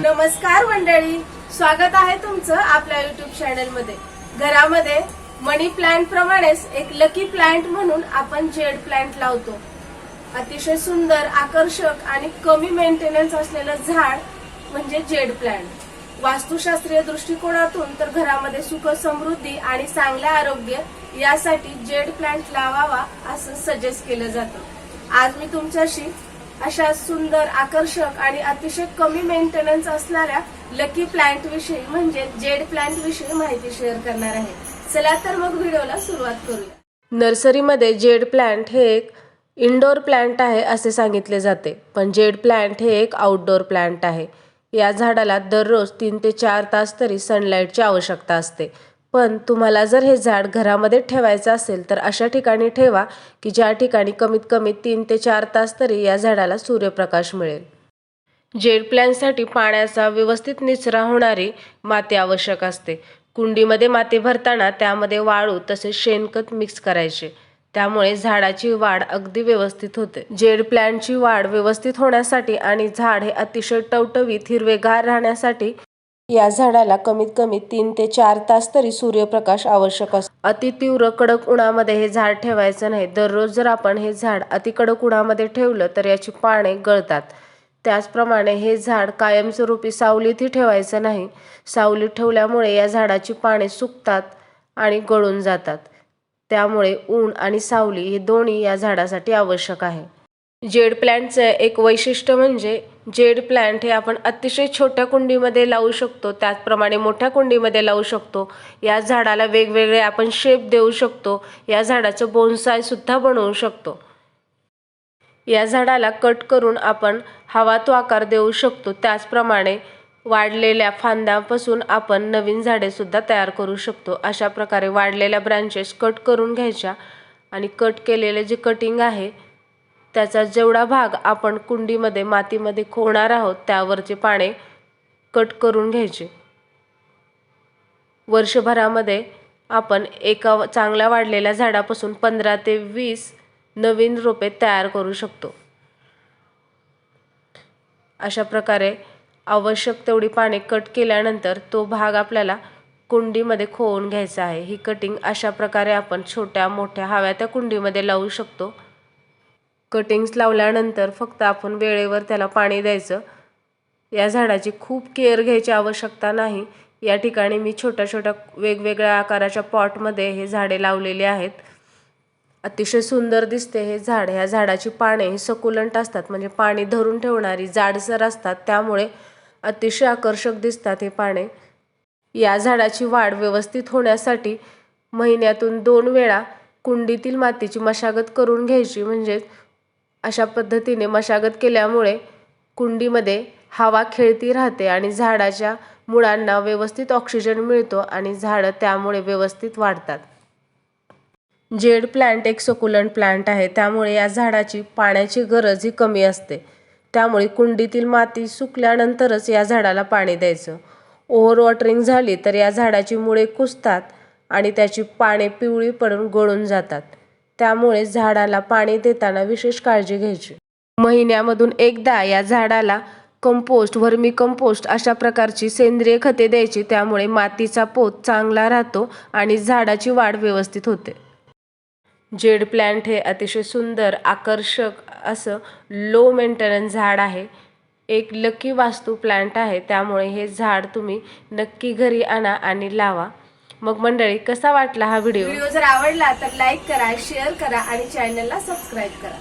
नमस्कार मंडळी, स्वागत आहे तुमचं आपल्या युट्यूब चॅनल मध्ये। घरामध्ये मनी प्लांट प्रमाणेच एक लकी प्लांट म्हणून आपण जेड प्लांट लावतो। अतिशय सुंदर, आकर्षक आणि कमी मेंटेनन्स असलेलं झाड म्हणजे जेड प्लांट। वास्तुशास्त्रीय दृष्टिकोनातून तर घरामध्ये सुख समृद्धी आणि चांगले आरोग्य यासाठी जेड प्लांट लावावा असं सजेस्ट केलं जातं। आज मी तुमच्याशी अशा सुंदर, आकर्षक आणि अतिशय कमी मेंटेनन्स असणाऱ्या लकी प्लांट विषयी म्हणजे जेड प्लांट विषयी माहिती शेअर करणार आहे। चला तर मग व्हिडिओला सुरुवात करूया। नर्सरीमध्ये जेड प्लांट हे एक इनडोअर प्लांट आहे असे सांगितले जाते, पण जेड प्लांट हे एक आउटडोअर प्लांट आहे। या झाडाला दररोज 3 ते 4 तास तरी सनलाईटची आवश्यकता असते। पण तुम्हाला जर हे झाड घरामध्ये ठेवायचं असेल तर अशा ठिकाणी ठेवा की ज्या ठिकाणी कमीत कमी 3 ते 4 तास तरी या झाडाला सूर्यप्रकाश मिळेल। जेड प्लांटसाठी पाण्याचा व्यवस्थित निचरा होणारी माती आवश्यक असते। कुंडीमध्ये माती भरताना त्यामध्ये वाळू तसेच शेणखत मिक्स करायचे, त्यामुळे झाडाची वाढ अगदी व्यवस्थित होते। जेड प्लांटची वाढ व्यवस्थित होण्यासाठी आणि झाड हे अतिशय टवटवीत हिरवेगार राहण्यासाठी या झाडाला कमीत कमी 3 ते 4 तास तरी सूर्यप्रकाश आवश्यक असतो। अति तीव्र कडक उन्हामध्ये हे झाड ठेवायचं नाही। दररोज जर आपण हे झाड अति कडक उन्हामध्ये ठेवलं तर याची पाने गळतात। त्याचप्रमाणे हे झाड कायमस्वरूपी सावलीतही ठेवायचं नाही। सावलीत ठेवल्यामुळे या झाडाची पाने सुकतात आणि गळून जातात, त्यामुळे ऊन आणि सावली हे दोन्ही या झाडासाठी आवश्यक आहे। जेड प्लांटचे एक वैशिष्ट्य म्हणजे जेड प्लांट हे आपण अतिशय छोट्या कुंडीमध्ये लावू शकतो, त्याचप्रमाणे मोठ्या कुंडीमध्ये लावू शकतो। या झाडाला वेगवेगळे आपण शेप देऊ शकतो। या झाडाचं बोन्साय सुद्धा बनवू शकतो। या झाडाला कट करून आपण हवा तो आकार देऊ शकतो। त्याचप्रमाणे वाढलेल्या फांद्यांपासून आपण नवीन झाडे सुद्धा तयार करू शकतो। अशा प्रकारे वाढलेल्या ब्रांचेस कट करून घ्यायच्या आणि कट केलेले जे कटिंग आहे त्याचा जेवढा भाग आपण कुंडीमध्ये मातीमध्ये खोवणार आहोत त्यावरचे पाने कट करून घ्यायचे। वर्षभरामध्ये आपण एका चांगल्या वाढलेल्या झाडापासून 15 ते 20 नवीन रोपे तयार करू शकतो। अशा प्रकारे आवश्यक तेवढी पाने कट केल्यानंतर तो भाग आपल्याला कुंडीमध्ये खोवून घ्यायचा आहे। ही कटिंग अशा प्रकारे आपण छोट्या मोठ्या हव्या त्या कुंडीमध्ये लावू शकतो। कटिंग्स लावल्यानंतर फक्त आपण वेळेवर त्याला पाणी द्यायचं। या झाडाची खूप केअर घ्यायची आवश्यकता नाही। या ठिकाणी मी छोट्या छोट्या वेगवेगळ्या आकाराच्या पॉटमध्ये हे झाडे लावलेली आहेत। अतिशय सुंदर दिसते हे झाड। ह्या झाडाची पाने ही सकुलंट असतात, म्हणजे पाणी धरून ठेवणारी जाडसर असतात, त्यामुळे अतिशय आकर्षक दिसतात हे पाने। या झाडाची वाढ व्यवस्थित होण्यासाठी महिन्यातून 2 वेळा कुंडीतील मातीची मशागत करून घ्यायची। म्हणजे अशा पद्धतीने मशागत केल्यामुळे कुंडीमध्ये हवा खेळती राहते आणि झाडाच्या मुळांना व्यवस्थित ऑक्सिजन मिळतो आणि झाडं त्यामुळे व्यवस्थित वाढतात। जेड प्लांट एक सकुलंट प्लांट आहे, त्यामुळे या झाडाची पाण्याची गरज ही कमी असते। त्यामुळे कुंडीतील माती सुकल्यानंतरच या झाडाला पाणी द्यायचं। ओव्हर वॉटरिंग झाली तर या झाडाची मुळे कुजतात आणि त्याची पाने पिवळी पडून गळून जातात, त्यामुळे झाडाला पाणी देताना विशेष काळजी घ्यायची। महिन्यामधून एकदा या झाडाला कंपोस्ट, व्हर्मी कंपोस्ट अशा प्रकारची सेंद्रिय खते द्यायची, त्यामुळे मातीचा पोत चांगला राहतो आणि झाडाची वाढ व्यवस्थित होते। जेड प्लांट हे अतिशय सुंदर, आकर्षक असं लो मेंटेनन्स झाड आहे। एक लकी वास्तू प्लांट आहे, त्यामुळे हे झाड तुम्ही नक्की घरी आणा आणि लावा। मग मंडळी, कसा वाटला हा व्हिडिओ जर आवडला तर लाईक करा, शेअर करा आणि चॅनलला सबस्क्राईब करा।